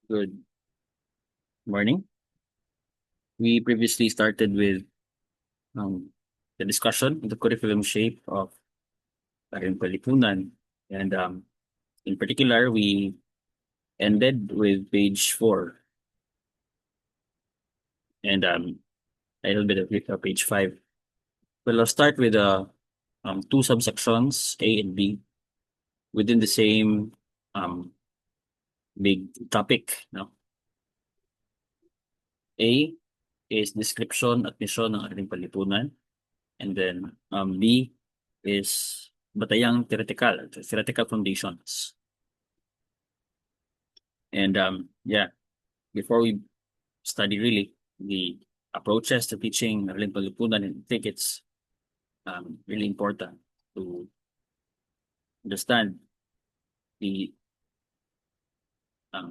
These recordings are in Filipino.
Good morning. We previously started with um, the discussion of the curriculum shape of Paring Palipunan. And in particular, we ended with page 4 and a little bit of page 5. Well, I'll start with two subsections, A and B, within the same um, big topic. No? A is description at mission ng ating palipunan. And then B is batayang theoretical foundations. And yeah, before we study really the approaches to teaching Aralin Palipunan, I think it's really important to understand the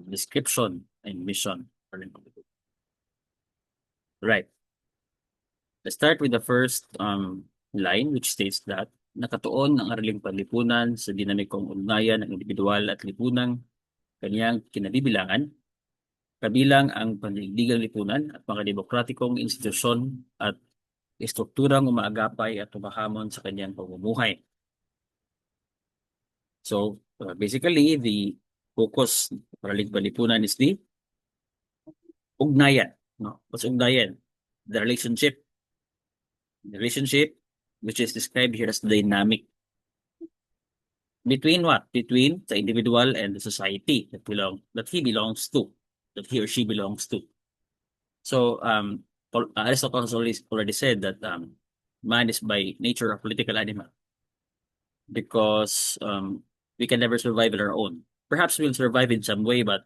description and mission of Aralin Palipunan. Right. Let's start with the first line which states that nakatuon ang Araling Panlipunan sa dinamikong ugnayan ng individual at lipunang kaniyang kinabibilangan, kabilang ang panliligang lipunan at mga demokratikong institusyon at estrukturang umaagapay at tumahamon sa kanyang pamumuhay. So, basically, the focus ng Araling Panlipunan is the ugnayan. No? What's ugnayan? The relationship. The relationship, which is described here as the dynamic between what? Between the individual and the society that he belongs to, that he or she belongs to. So Aristotle has already said that man is by nature a political animal because we can never survive on our own. Perhaps we'll survive in some way, but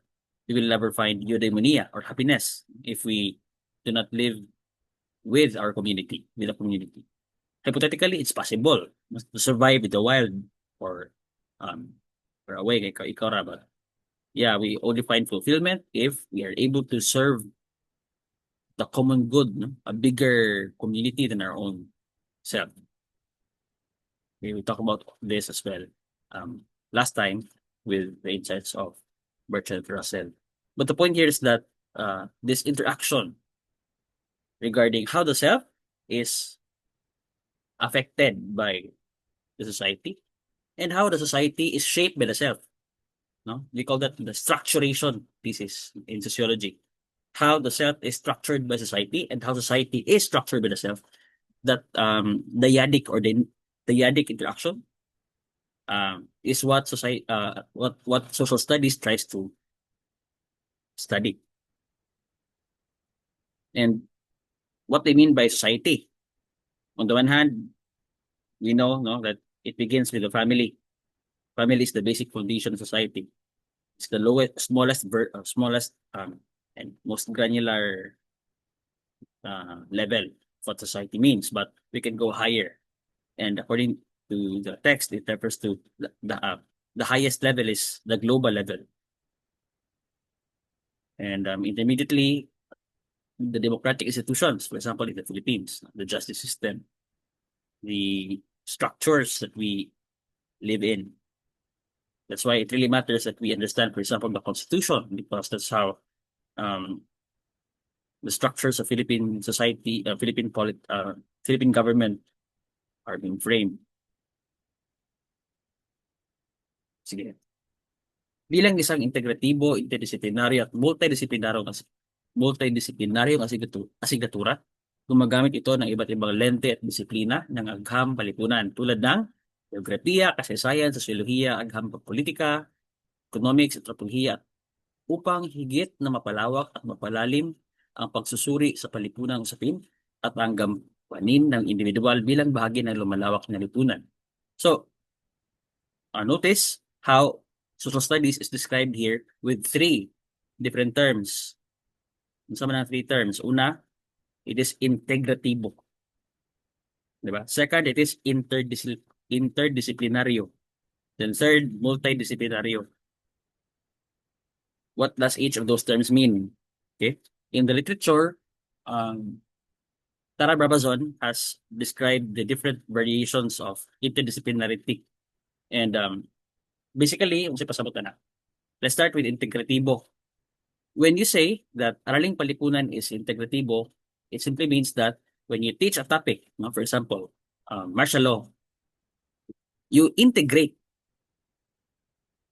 we will never find eudaimonia or happiness if we do not live with our community, with the community. Hypothetically, it's possible to survive in the wild or um or away kay ikaw ra ba. Yeah, we only find fulfillment if we are able to serve the common good, no? A bigger community than our own self. Okay, we talk about this as well last time with the insights of Bertrand Russell. But the point here is that this interaction regarding how the self is affected by the society and how the society is shaped by the self. No, we call that the structuration thesis in sociology. How the self is structured by society and how society is structured by the self. That dyadic or the dyadic interaction is what society what social studies tries to study. And what they mean by society. On the one hand, we know no that it begins with the family. Family is the basic foundation of society. It's the smallest and most granular level of what society means, but we can go higher. And according to the text, it refers to the highest level is the global level. And intermediately, the democratic institutions, for example, in the Philippines, the justice system, the structures that we live in. That's why it really matters that we understand, for example, the Constitution, because that's how the structures of Philippine society, Philippine government are being framed. Sige. Bilang isang integratibo, interdisiplinaryo at multidisiplinaryong asignatura, gumagamit ito ng iba't ibang lente at disiplina ng agham palipunan tulad ng geografiya, kasaysayan, sosyolohiya, agham politika, economics, antropolohiya upang higit na mapalawak at mapalalim ang pagsusuri sa palipunang usapin at ang gampanin ng individual bilang bahagi ng lumalawak na lipunan. So, notice how social studies is described here with three different terms. Ano man ang three terms? Una, it is integratibo. Diba? Second, it is interdisciplinaryo. Then third, multidisciplinaryo. What does each of those terms mean? Okay. In the literature, Tara Brabazon has described the different variations of interdisciplinarity. And basically, kung pasabot na. Let's start with integratibo. when you say that Araling Palipunan is integratibo, it simply means that when you teach a topic, no, for example, martial law, you integrate.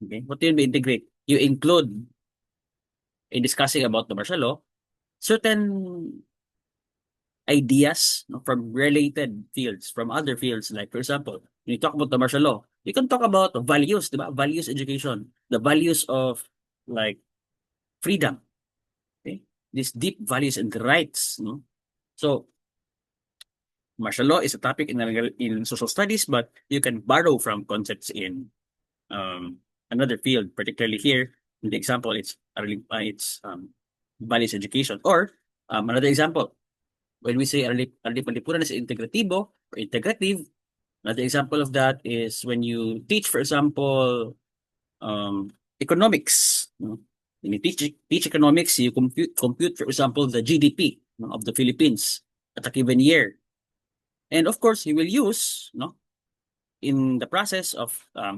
Okay, what do you mean integrate? You include in discussing about the martial law certain ideas, no, from related fields, from other fields. Like for example, when you talk about the martial law, you can talk about values, diba? Values education, the values of like freedom, okay? These deep values and rights, no? So martial law is a topic in social studies, but you can borrow from concepts in another field, particularly here. In the example, it's values education. Or another example, when we say Arli Palipunan is integrativo or integrative, another example of that is when you teach, for example, economics. No? When you teach economics, you compute, for example, the GDP, no, of the Philippines at a given year. And of course, you will use, no, in the process of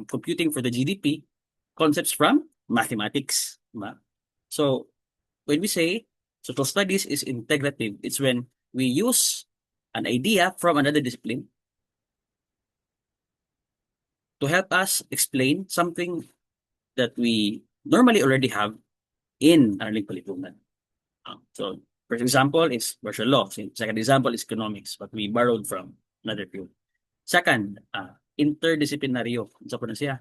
computing for the GDP, concepts from mathematics. Diba? So when we say social studies is integrative, it's when we use an idea from another discipline to help us explain something that we normally already have in Araling Palipunan. So, first example is martial law. Second example is economics, but we borrowed from another field. Second, interdisciplinaryo. Isa po na siya.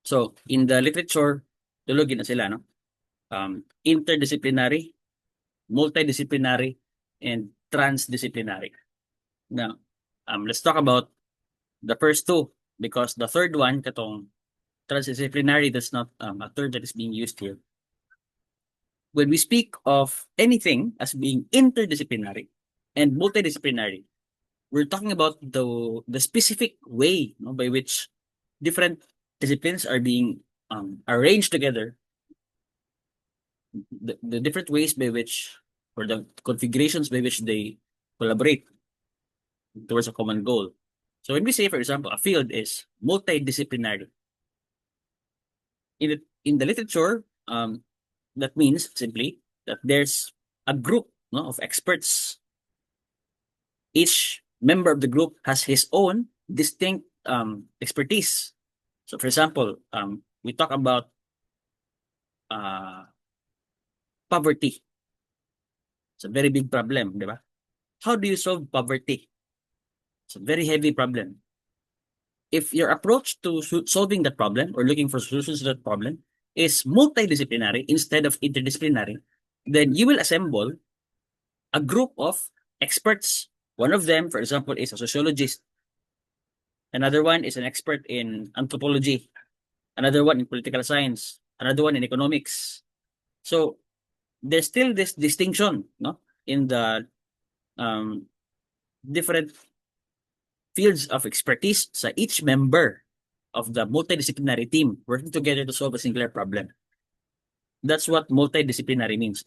So, in the literature, tulogin na sila, no? Interdisciplinary, multidisciplinary, and transdisciplinary. Now, let's talk about the first two because the third one, katong transdisciplinary, that's not a term that is being used here. When we speak of anything as being interdisciplinary and multidisciplinary, we're talking about the specific way, no, by which different disciplines are being arranged together, the different ways by which, or the configurations by which they collaborate towards a common goal. So when we say, for example, a field is multidisciplinary, in the literature, that means simply that there's a group, no, of experts. Each member of the group has his own distinct expertise. So, for example, we talk about poverty. It's a very big problem, di ba? How do you solve poverty? It's a very heavy problem. If your approach to solving that problem or looking for solutions to that problem is multidisciplinary instead of interdisciplinary, then you will assemble a group of experts. One of them, for example, is a sociologist. Another one is an expert in anthropology. Another one in political science. Another one in economics. So there's still this distinction, no, in the different fields of expertise sa each member of the multidisciplinary team working together to solve a singular problem. That's what multidisciplinary means.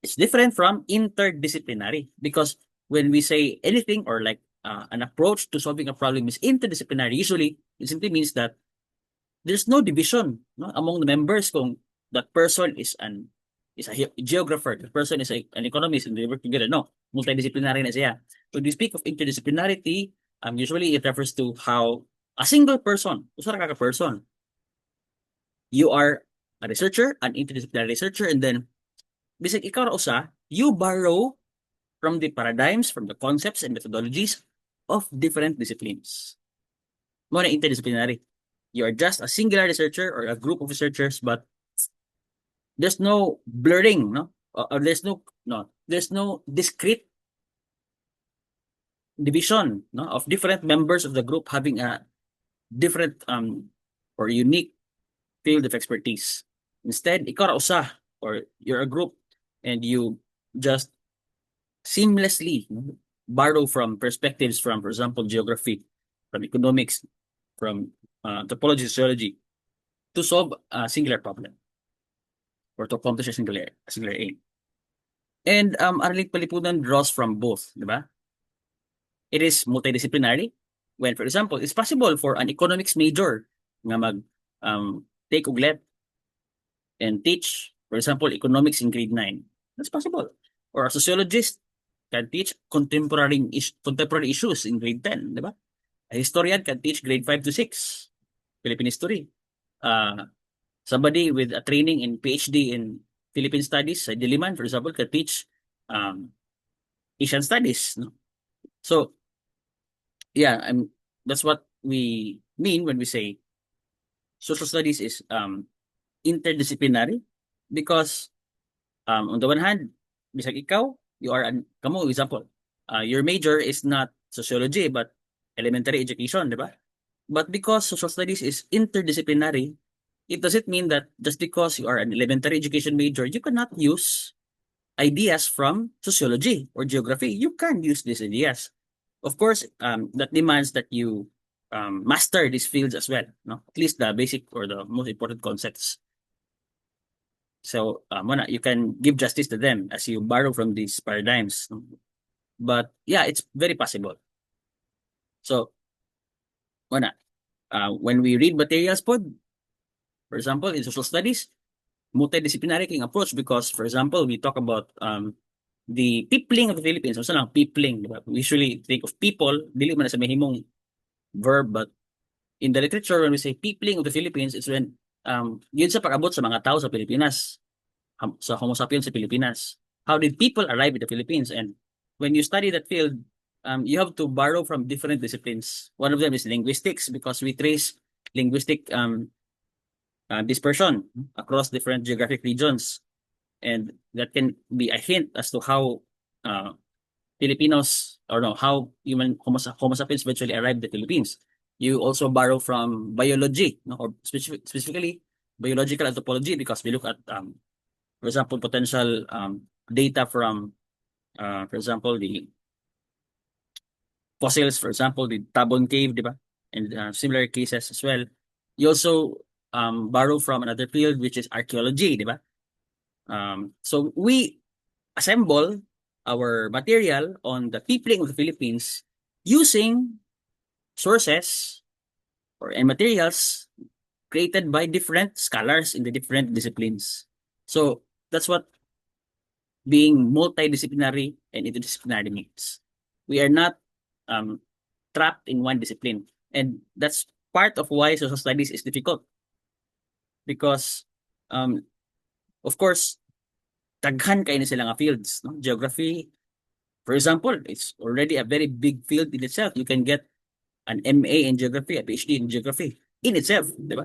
It's different from interdisciplinary because when we say anything or like an approach to solving a problem is interdisciplinary, usually it simply means that there's no division, no, among the members kung that person is a geographer, the person is an economist, and they work together. No, multidisciplinary na siya. When we speak of interdisciplinarity, usually it refers to how a single person, usa ra ka person, you are a researcher, an interdisciplinary researcher, and then bisag ikaw ra usa, you borrow from the paradigms, from the concepts and methodologies of different disciplines. Mo na interdisciplinary. You are just a singular researcher or a group of researchers, but there's no blurring, no? Or there's no discrete division, no, of different members of the group having a different or unique field of expertise. Instead, ikaw ra usa or you're a group and you just seamlessly, no, borrow from perspectives from, for example, geography, from economics, from anthropology, sociology, to solve a singular problem or to accomplish a singular aim. And Araling Palipunan draws from both, di ba? It is multidisciplinary when, for example, it's possible for an economics major nga mag take og left and teach For example, economics in grade 9. That's possible. Or a sociologist can teach contemporary issues in grade 10, di ba? A historian can teach grade 5 to 6, Philippine history. Somebody with a training in PhD in Philippine studies, sa Diliman, for example, can teach Asian studies. No? So, yeah, that's what we mean when we say social studies is interdisciplinary because on the one hand, bisag ikaw, kamo example, your major is not sociology but elementary education, di ba? But because social studies is interdisciplinary, it doesn't mean that just because you are an elementary education major, you cannot use ideas from sociology or geography. You can use these ideas. Of course, that demands that you master these fields as well, no? At least the basic or the most important concepts. So, you can give justice to them as you borrow from these paradigms. No? But yeah, it's very possible. So, when we read materials pod, for example, in social studies, multidisciplinary king approach because, for example, we talk about the peopling of the Philippines. Ano lang, peopling, diba? We usually think of people, dili man na sa mahimong verb, but in the literature, when we say peopling of the Philippines, it's when yun sa pag-abot sa mga tao sa Pilipinas, sa Homo sapiens sa Pilipinas. How did people arrive in the Philippines? And when you study that field, you have to borrow from different disciplines. One of them is linguistics because we trace linguistic dispersion across different geographic regions. And that can be a hint as to how Filipinos, or no, how Homo sapiens eventually arrived in the Philippines. You also borrow from biology, no, or specifically biological anthropology because we look at, for example, potential data from, for example, the fossils, for example, the Tabon Cave, di ba? And similar cases as well. You also borrow from another field, which is archaeology, di ba? So we assemble our material on the peopling of the Philippines using sources and materials created by different scholars in the different disciplines. So that's what being multidisciplinary and interdisciplinary means. We are not trapped in one discipline. And that's part of why social studies is difficult. Because, of course, daghan kayo na sila nga fields. No? Geography, for example, it's already a very big field in itself. You can get an MA in geography, a PhD in geography in itself, di ba?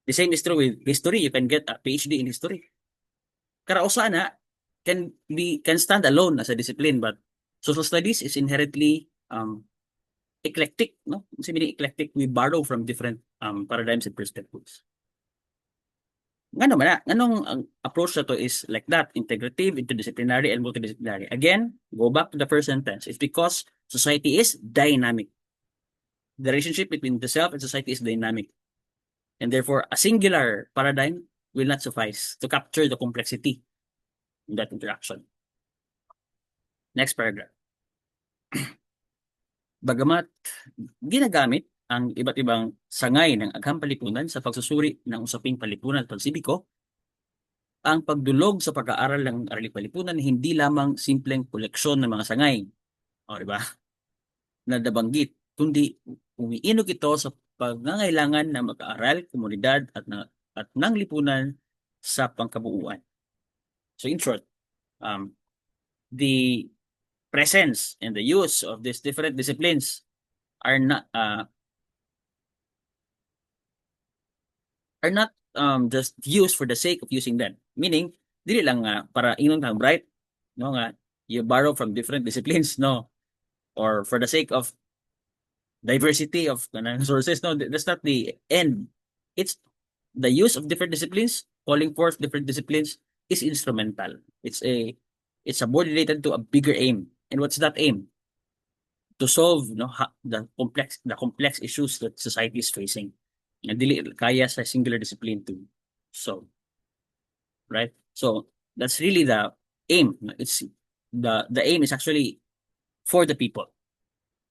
The same is true with history. You can get a PhD in history. Karausa na can stand alone as a discipline, but social studies is inherently eclectic, no? Kasi meaning eclectic, we borrow from different paradigms and perspectives. Nganong approach na to is like that, integrative, interdisciplinary, and multidisciplinary. Again, go back to the first sentence. It's because society is dynamic. The relationship between the self and society is dynamic. And therefore, a singular paradigm will not suffice to capture the complexity in that interaction. Next paragraph. Bagamat ginagamit ang iba't ibang sangay ng agham palipunan sa pagsusuri ng usaping palipunan at pagsibiko, ang pagdulog sa pag-aaral ng araling palipunan hindi lamang simpleng koleksyon ng mga sangay, o diba, na nabanggit, kundi umiinog ito sa pangangailangan ng mag-aaral, komunidad at ng lipunan sa pangkabuuan. So in short, the presence and the use of these different disciplines are not just used for the sake of using them. Meaning, dili lang para ingon kang bright, no nga you borrow from different disciplines, no, or for the sake of diversity of sources. No, that's not the end. It's the use of different disciplines, calling forth different disciplines is instrumental. It's subordinated to a bigger aim. And what's that aim? To solve the complex issues that society is facing. And dili kaya sa singular discipline to solve. Right? So that's really the aim. It's the aim is actually for the people.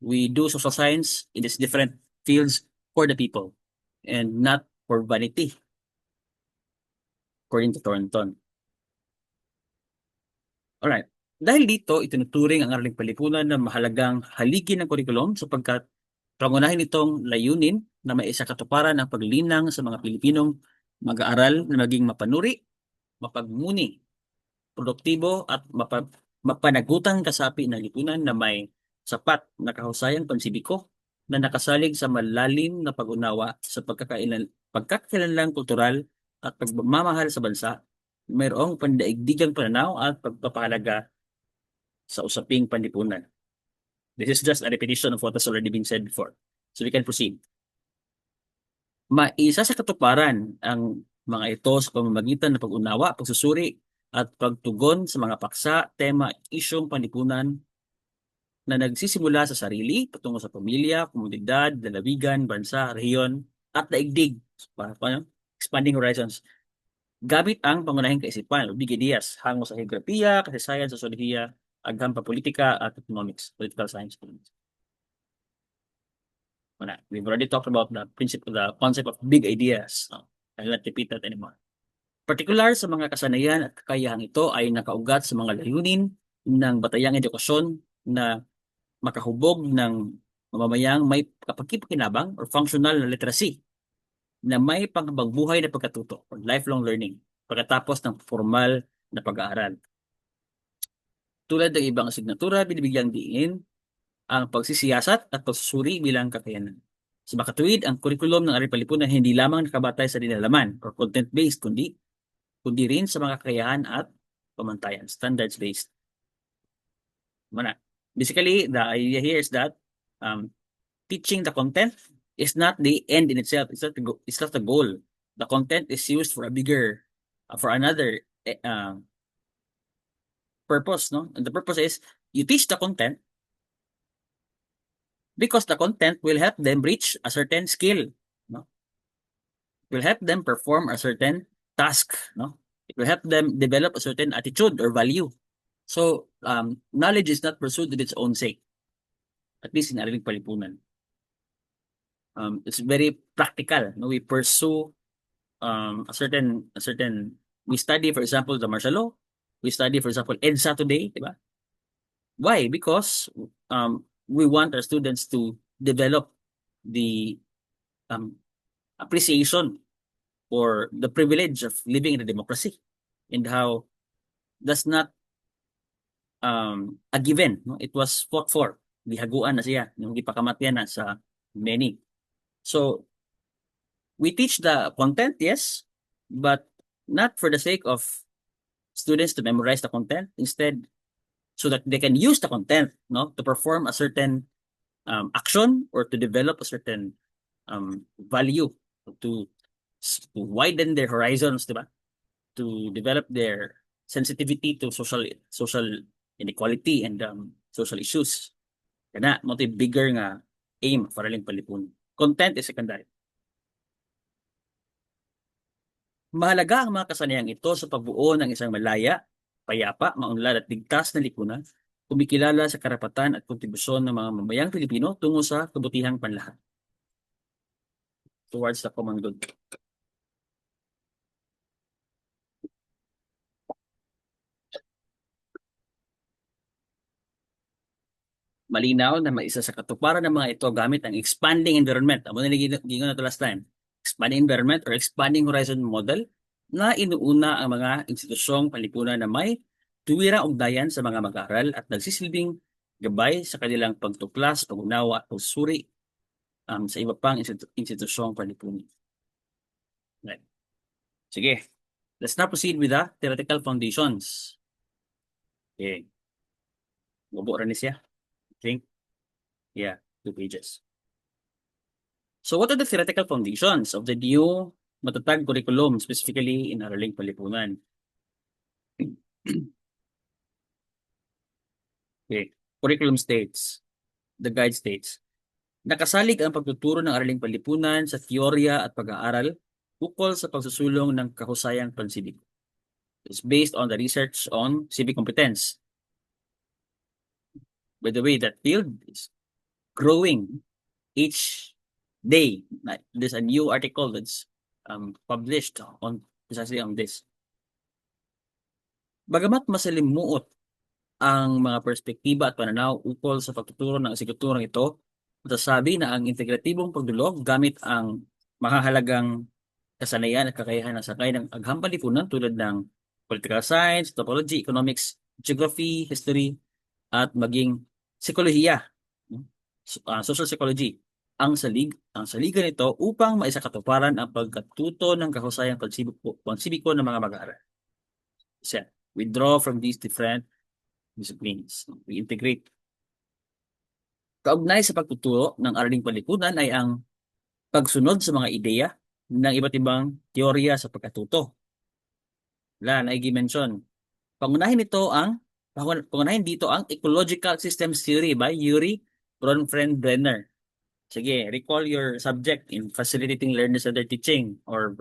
We do social science in these different fields for the people and not for vanity. according to Thornton. Alright. Dahil dito, itinuturing ang araling palipunan na mahalagang haligi ng kurikulum sapagkat pangunahin itong layunin na may isa katuparan ang paglinang sa mga Pilipinong mag-aaral na maging mapanuri, mapagmuni, produktibo at mapanagutang kasapi ng lipunan na may sapat na kahusayang pansibiko na nakasalig sa malalim na pag-unawa sa pagkakakilanlang kultural at pagmamahal sa bansa, mayroong pandaigdigang pananaw at pagpapahalaga sa usaping panlipunan. This is just a repetition of what has already been said before. So we can proceed. Maisa sa katuparan ang mga ito sa pamamagitan ng pag-unawa, pagsusuri, at pagtugon sa mga paksa, tema, isyong panlipunan na nagsisimula sa sarili, patungo sa pamilya, komunidad, lalawigan, bansa, rehiyon, at daigdig. Expanding horizons. Gamit ang pangunahing kaisipan, big ideas, hango sa geografiya, kasaysayan, sosyolohia, agham pa politika, at economics, political science. We've already talked about the concept of big ideas. I'll not repeat that anymore. Partikular sa mga kasanayan at kakayahang ito ay nakaugat sa mga layunin ng batayang edukasyon na makahubog ng mamamayang may kapaki-pakinabang or functional na literacy na may panghabangbuhay na pagkatuto or lifelong learning pagkatapos ng formal na pag-aaral. Tulad ng ibang asignatura, binibigyang diin ang pagsisiyasat at pagsusuri bilang kakayanan. Sa makatuwid, ang kurikulum ng Araling Palipunan hindi lamang nakabatay sa dinalaman or content-based, kundi rin sa mga kakayahan at pamantayan, standards-based. Basically, the idea here is that teaching the content is not the end in itself. It's not the goal. The content is used for another purpose, no? And the purpose is you teach the content because the content will help them reach a certain skill, no? It will help them perform a certain task, no? It will help them develop a certain attitude or value. So, knowledge is not pursued in its own sake, at least in Araling Palipunan. It's very practical, no? We pursue we study, for example, the martial law. We study, for example, EDSA today, diba? Why? Because we want our students to develop the appreciation for the privilege of living in a democracy and how that's not a given, no? It was fought for. Gihaguan na siya, yung gipakamatyan na sa many. So, we teach the content, yes, but not for the sake of students to memorize the content. Instead, so that they can use the content, no, to perform a certain action or to develop a certain value, to widen their horizons, diba? To develop their sensitivity to social inequality and social issues. Kana mo bigger nga aim para lang Palipunan. Content is secondary. Mahalaga ang mga kasanayang ito sa pagbuo ng isang malaya, payapa, maunlad at ligtas na lipunan, kumikilala sa karapatan at kontribusyon ng mga mamayang Pilipino tungo sa kabutihang panlahat. Towards the common good. Malinaw na may isa sa katuparan ng mga ito gamit ang expanding environment. Amo na gingon nato last time. Expanding environment or expanding horizon model na inuuna ang mga institusyong panlipunan na may tuwirang ugnayan sa mga mag-aaral at nagsisilbing gabay sa kanilang pagtuklas, pag-unawa at pagsuri sa iba pang institusyong panlipunan. Right. Sige. Let's now proceed with the theoretical foundations. Okay. Gubo rin siya. I think. Yeah, 2 pages. So what are the theoretical foundations of the new matatag curriculum, specifically in Araling Palipunan? Okay. Curriculum states, the guide states, nakasalig ang pagtuturo ng Araling Palipunan sa teorya at pag-aaral ukol sa pagsusulong ng kahusayang pansibik. It's based on the research on civic competence. By the way, that field is growing each day. There's a new article that's published on precisely on this. Bagamat masalimuot ang mga perspektiba at pananaw ukol sa pagtuturo ng asignaturang ito, masasabi na ang integratibong pagdulog gamit ang makahalagang kasanayan at kakayahan ng sakay ng agham lipunan tulad ng political science, topology, economics, geography, history, at maging psikolohiya, no? Social psychology. Ang saligan nito upang maisakatuparan ang pagkatuto ng kahusayang pagsibiko ng mga mag-aaral. Kasi we draw from these different disciplines. We integrate. Kaugnay sa pagtuturo ng araling panlipunan ay ang pagsunod sa mga ideya ng iba't ibang teorya sa pagkatuto. Wala, naigi-mention. Pangunahin dito ang Ecological Systems Theory by Yuri Bronfenbrenner. Sige, recall your subject in facilitating learners and their teaching or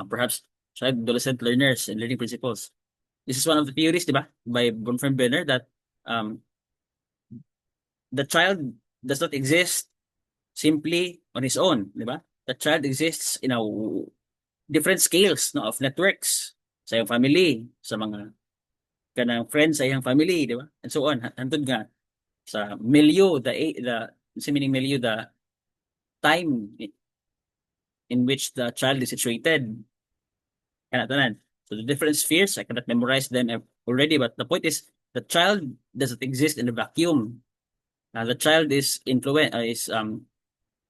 perhaps child adolescent learners and learning principles. This is one of the theories, di ba, by Bronfenbrenner that um, the child does not exist simply on his own, di ba? The child exists in a different scales, no, of networks sa iyong family, sa mga kanang friends sa iyong family, di ba? And so on. Hantod nga sa milieu, sa meaning milieu, the time in which the child is situated. Tanan. So the different spheres, I cannot memorize them already, but the point is the child doesn't exist in a vacuum. The child is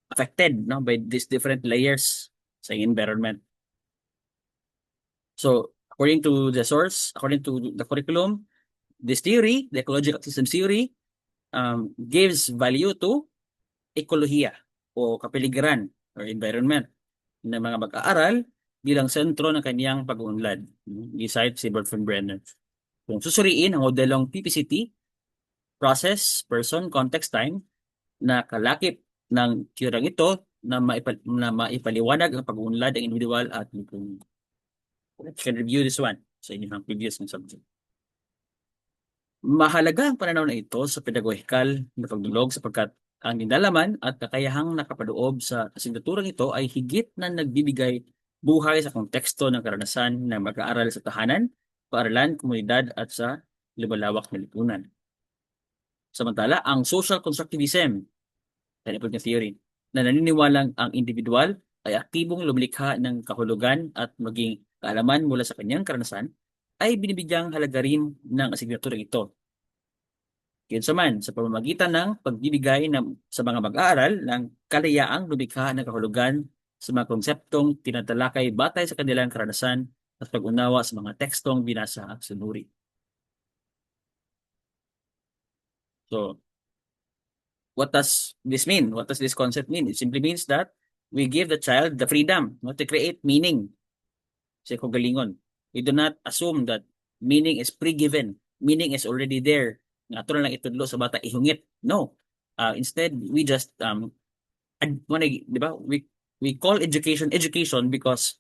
affected, no, by these different layers sa environment. So according to the source, according to the curriculum, this theory, the ecological systems theory, gives value to ekolohiya o kapaligiran or environment ng mga mag-aaral bilang sentro ng kaniyang pag-uunlad. Gisite si Bronfenbrenner. Kung susuriin ang modelong PPCT, process, person, context, time, na kalakip ng teoryang ito na maipaliwanag ang pag-uunlad ng individual at lipunan. You can review this one sa inyong previous subject. Mahalaga ang pananaw na ito sa pedagogikal na pagdulog sapagkat ang nilalaman at kakayahang nakapaloob sa asignaturang ito ay higit na nagbibigay buhay sa konteksto ng karanasan ng mag-aaral sa tahanan, paaralan, komunidad at sa lumalawak na lipunan. Samantala, ang social constructivism, technical theory, na naniniwalang ang individual ay aktibong lumikha ng kahulugan at maging kaalaman mula sa kanyang karanasan, ay binibigyang halaga rin ng asignaturang ito. Yun sa pamamagitan ng pagbibigay sa mga mag-aaral ng kalayaang lumikha ng kahulugan sa mga konseptong tinatalakay batay sa kanilang karanasan at pag-unawa sa mga tekstong binasa at sunuri. So, what does this mean? What does this concept mean? It simply means that we give the child the freedom, to create meaning sa kagalingon. We do not assume that meaning is pre-given. Meaning is already there. Nga ito na lang itudlo sa bata ihungit. No. Instead, we just di ba? We call education because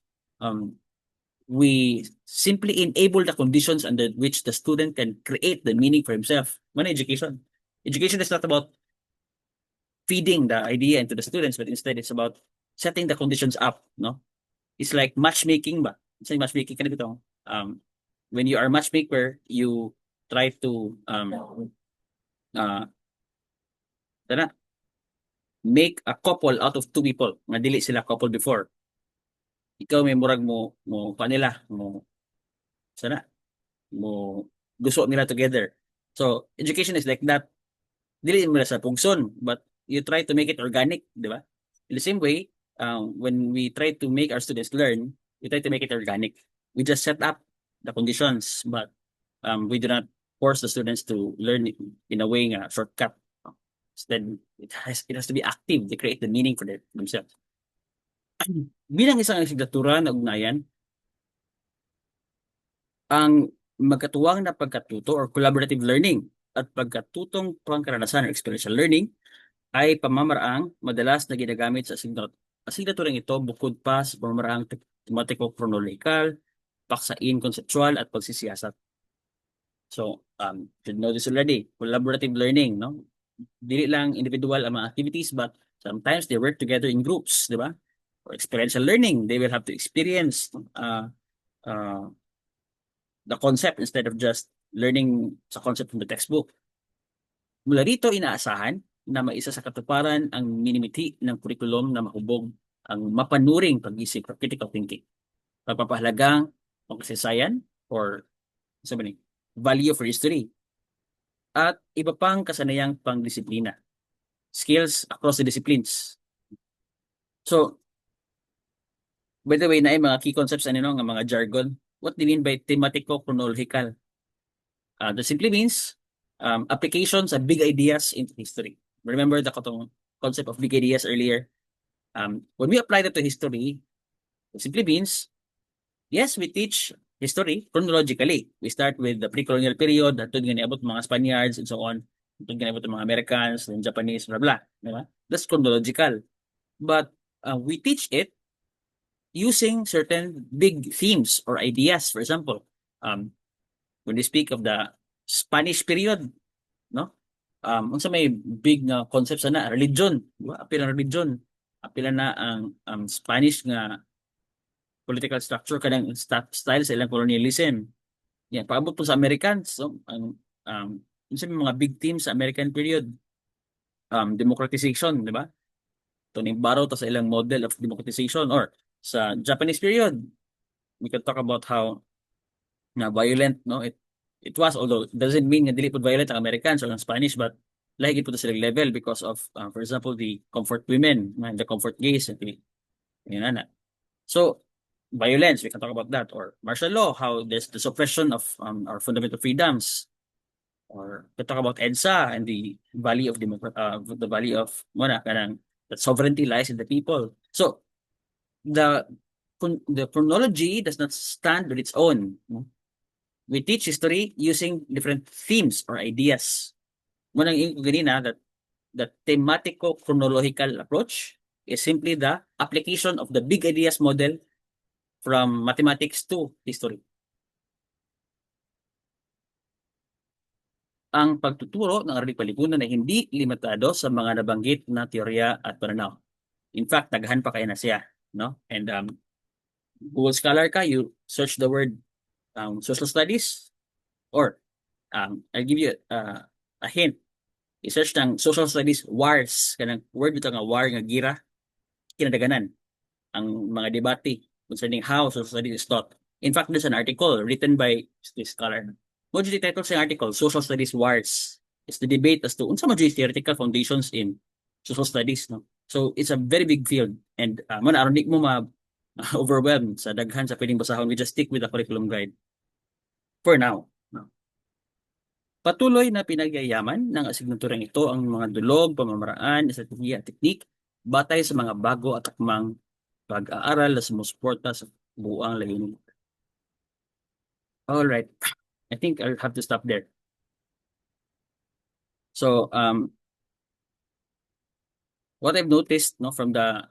we simply enable the conditions under which the student can create the meaning for himself. Education. Education is not about feeding the idea into the students, but instead it's about setting the conditions up, no? It's like matchmaking ba? It's like matchmaking ka na bitaw. When you are matchmaker, you try to make a couple out of two people nga dili sila couple before. Ikaw may murag mo kanila mo sana mo gusto nila together. So education is like that. Dili mo sa pugson, but you try to make it organic, di ba? In the same way, when we try to make our students learn, we try to make it organic. We just set up the conditions, but we do not force the students to learn it in a way nga shortcut. Instead, it has to be active to create the meaning for themselves. Bilang isang asignatura na ugnayan, ang magkatuwang na pagkatuto or collaborative learning at pagkatutong pangkaranasan or experiential learning ay pamamaraang madalas na ginagamit sa asignaturang ito bukod pa sa pamamaraang tematiko-chronological, paksain conceptual at pagsisiyasat. So, you know this already, collaborative learning, no? Dili lang individual ang mga activities, but sometimes they work together in groups, di ba? Or experiential learning, they will have to experience the concept instead of just learning sa concept from the textbook. Mula rito, inaasahan na maisa sa katuparan ang minimiti ng kurikulum na mahubog ang mapanuring pag-isip or critical thinking. Pagpapahalagang pagkasaysayan or sabi ni, value for history at iba pang kasanayang pangdisiplina. Skills across the disciplines. So, by the way, na mga key concepts ano nga mga jargon. What do you mean by thematico-chronological? That simply means applications of big ideas into history. Remember the concept of big ideas earlier? When we apply that to history, it simply means, yes, we teach history chronologically. We start with the pre-colonial period, natod nga about mga Spaniards and so on. Natod nga about mga Americans, and Japanese, blah, blah. Diba? That's chronological. But we teach it using certain big themes or ideas. For example, when we speak of the Spanish period, no? Unsa may big nga concept sana religion, diba? Apil ang religion, apil na ang Spanish nga political structure kanang style sa ilang colonialism. Yan, paabot po sa Americans, so unsa may mga big themes sa American period, democratization, di ba? Tony Barrow ta sa ilang model of democratization, or sa Japanese period, we can talk about how na violent, no, it was, although it doesn't mean nga dili pud violent ang Americans or ang Spanish, but like it pud sa silang level because of for example the comfort women, the comfort gays, yun na. So violence, we can talk about that, or martial law, how there's the suppression of our fundamental freedoms, or we talk about EDSA and the value of the value of kanang that sovereignty lies in the people. So the chronology does not stand on its own. No? We teach history using different themes or ideas. Munang yung ganina that the thematico-chronological approach is simply the application of the big ideas model from mathematics to history. Ang pagtuturo ng araling palipunan ay hindi limitado sa mga nabanggit na teorya at pananaw. In fact, daghan pa kaya na siya, no? And Google Scholar ka, you search the word social studies, or I'll give you a hint. I-search ng social studies wars, kanang word ito nga war nga gira, kinadaganan ang mga debate concerning how social studies is taught. In fact, there's an article written by this scholar. What is the title sa article? Social Studies Wars. It's the debate as to unsa man theoretical foundations in social studies, no? So it's a very big field, and mo aron di mo overwhelmed sa daghan sa pwedeng basahon. We just stick with the curriculum guide for now. No? Patuloy na pinagyayaman ng asignaturang ito ang mga dulog, pamamaraan, estratehiya at teknik batay sa mga bago at akmang pag-aaral na sumusuporta sa buang layunin. All right. I think I'll have to stop there. So, what I've noticed, no, from the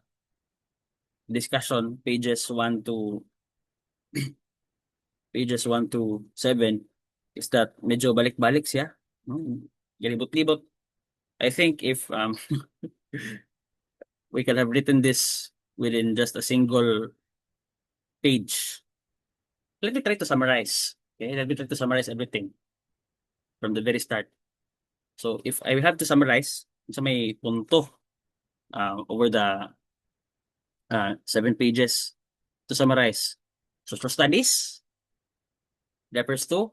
discussion pages 1 to 7 is that medyo balik-balik siya, no? Galibot-libot. I think if we could have written this within just a single page. Let me try to summarize. Okay, let me try to summarize everything from the very start. So if I have to summarize, sa may punto over the 7 pages to summarize. Social studies refers to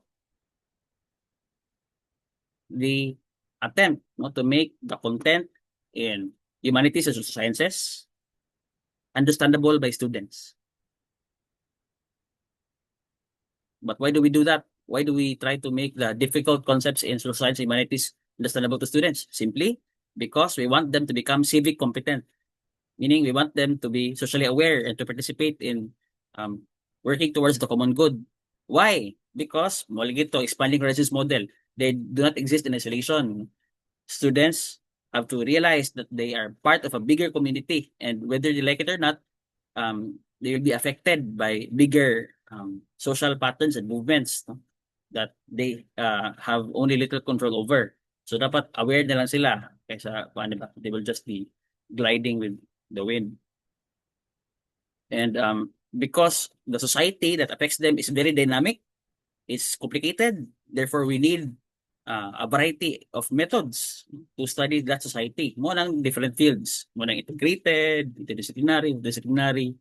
the attempt, no, to make the content in humanities and social sciences understandable by students. But why do we do that? Why do we try to make the difficult concepts in social science and humanities understandable to students? Simply because we want them to become civic competent, meaning we want them to be socially aware and to participate in working towards the common good. Why? Because to expanding horizons model, they do not exist in isolation. Students have to realize that they are part of a bigger community, and whether they like it or not, they will be affected by bigger social patterns and movements, no, that they have only little control over. So dapat aware na lang sila kaysa they will just be gliding with the wind. And because the society that affects them is very dynamic, is complicated. Therefore, we need a variety of methods to study that society. Mo nang different fields. Mo nang integrated, interdisciplinary,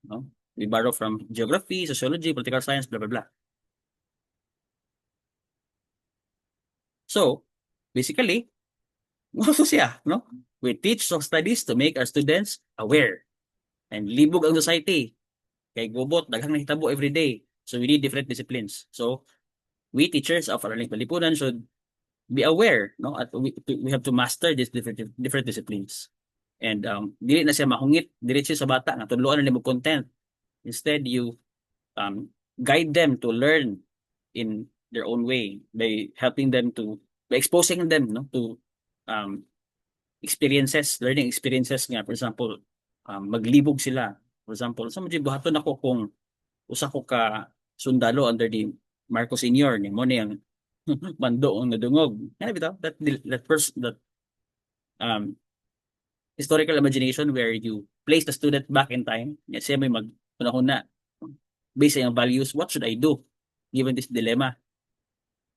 no? We borrow from geography, sociology, political science, blah, blah, blah. So, basically, mo siya, no? We teach social studies to make our students aware. And libog ang society. Kay gubot, daghang nahitabo every day. So, we need different disciplines. So, we teachers of Araling Palipunan should be aware, no? At we have to master these different disciplines. And dili na siya mahungit diretso sa bata nga tudloan na nimo content. Instead, you guide them to learn in their own way by helping them by exposing them, no, to um, learning experiences nga. For example, maglibog sila. For example, sa mga buhaton ako kung usa ko ka sundalo under the Marcos Senior, ni mo niyang mando ang nadungog. Ano bitaw? That um, historical imagination where you place the student back in time. Yan siya may magpunahuna based sa iyang values. What should I do given this dilemma?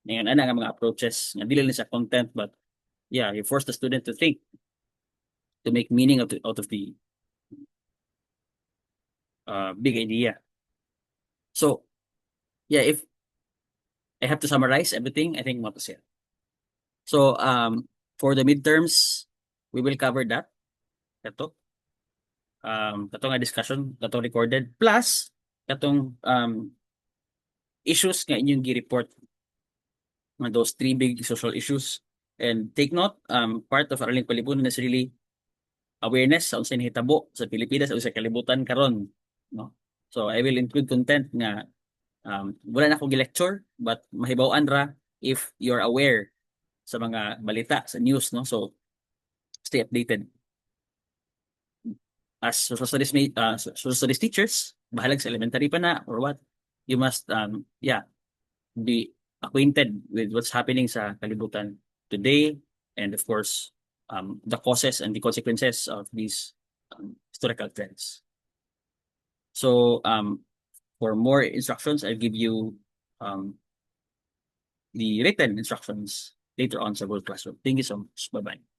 Ngayon, ano nga mga approaches. Nga dili lang sa content, but yeah, you force the student to think, to make meaning out of the big idea. So, yeah, if I have to summarize everything, I think mo to siya. So, for the midterms, we will cover that. Ito. Kato nga discussion, kato recorded. Plus, katong issues nga inyong gi-report, those 3 big social issues. And take note, part of Araling Palipunan is really awareness sa unsay nahitabo sa Pilipinas o sa kalibutan karon, no? So I will include content nga wala na akong gi-lecture, but mahibaw-an ra if you're aware sa mga balita sa news, no? So stay updated. As social studies teachers, bahalag sa elementary pa na or what, you must be acquainted with what's happening sa kalibutan today, and of course the causes and the consequences of these historical trends. So for more instructions, I'll give you the written instructions later on sa Google Classroom. Thank you so much. Bye-bye.